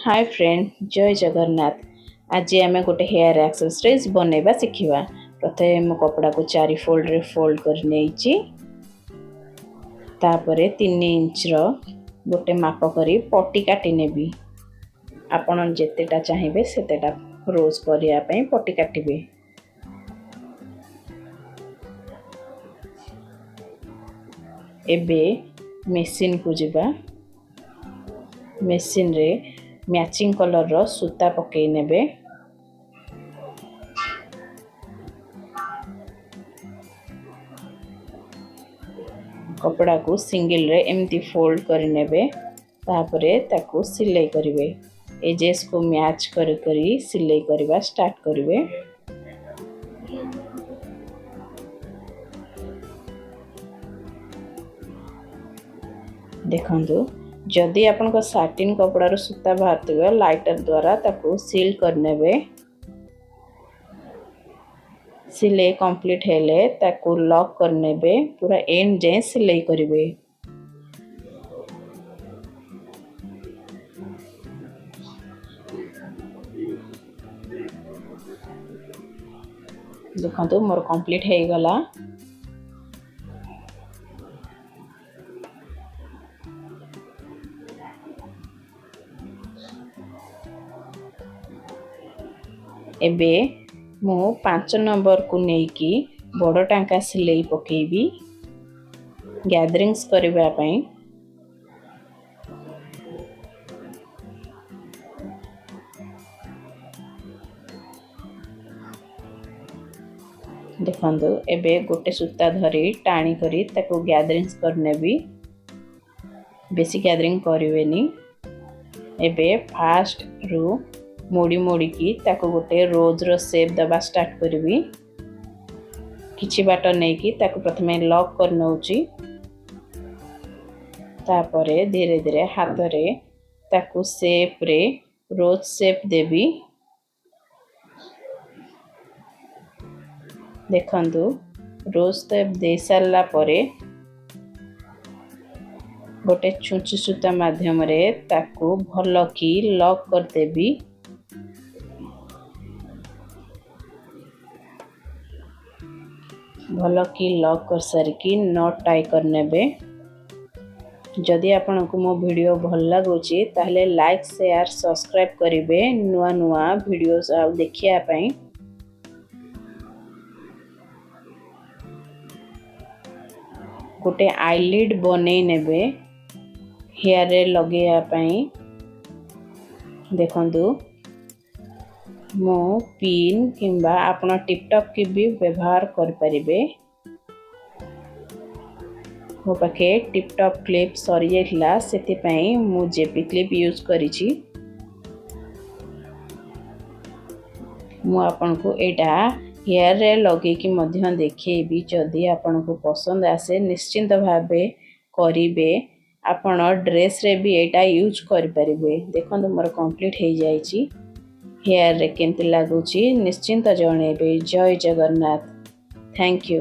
Hi friend, जय जगन्नाथ। आज आम गोटे हेयर एक्सेसरीज बनैबा शिखिबा। प्रथमे मो कपड़ा को 4 फोल्ड रे फोल्ड कर नेइची। तापरे 3 इंच रो गोटे माप करी पट्टी काटी नेबी। आपण जेतेटा चाहिबे सेतेटा रोज करिया पई पट्टी काटिबे। एबे मशीन को जिबा। मशीन रे मैचिंग कलर रो सूता पकई नेबे। कपड़ा को सिंगल रे एमती फोल्ड कर नेबे। तापरे ताको सिलाई करिवे। एजेस को मैच करी सिलाई करबा स्टार्ट करिवे। देखंतु जदि आपन को साटिन कपड़ा रो सूता बाहरथिबे लाइटर द्वारा ताको सील कर नेबे। सिलाई कंप्लीट हेले ताको लॉक कर नेबे। पूरा एंड जे सिलाई करिवे। देखंतु मोर कंप्लीट हे गला। एबे मु 5 नंबर को नेकी बड़ टांका सिलाई पकेबी गैदरिंग्स करबा पई। देखंतु एबे गोटे सूता धरी टाणी करी ताको गैदरिंग्स करनेबी। बेसी गैदरिंग करिवेनी। एबे फास्ट रु मोड़ी मोड़ी की ताको गोटे रोज रो शेप दबा स्टार्ट करबी। किछि बाट नै की ताको प्रथमे लॉक कर नउची। तापरे धीरे धीरे हाथ रे ताको शेप रे रोज शेप देबी। देखंतु रोज शेप दे सारला परे गोटे छुंची सूता माध्यम रे ताको भलो की लॉक कर देबी। भलो की लॉक कर सारिकी नट टाई कर नेबे। जदि आपन को मो वीडियो भल लागुची ताहले लाइक शेयर सब्सक्राइब करिवे नुआ नुआ वीडियोस आ देखिया पई। गोटे आईलिड बनै नेबे हेयर रे लगेया पई। देखंतु मो पिन किंबा आपन टिपटॉप की भी व्यवहार कर परिबे। मो पाखे टिपटॉप क्लिप सरी जाइला सेति पई मु जेपी क्लिप यूज करिछि। मु आपन को एटा हेयर रे लगे की मध्य देखैबी। जदि आपन को पसंद आसे निश्चिंत भाबे करिवे। आपन ड्रेस रे भी एटा यूज कर परिबे। देखंतु मोर कंप्लीट हे जाइछि। हेयर रे केंति लागुची निश्चिंत जणेबे। जय जगन्नाथ। Thank you.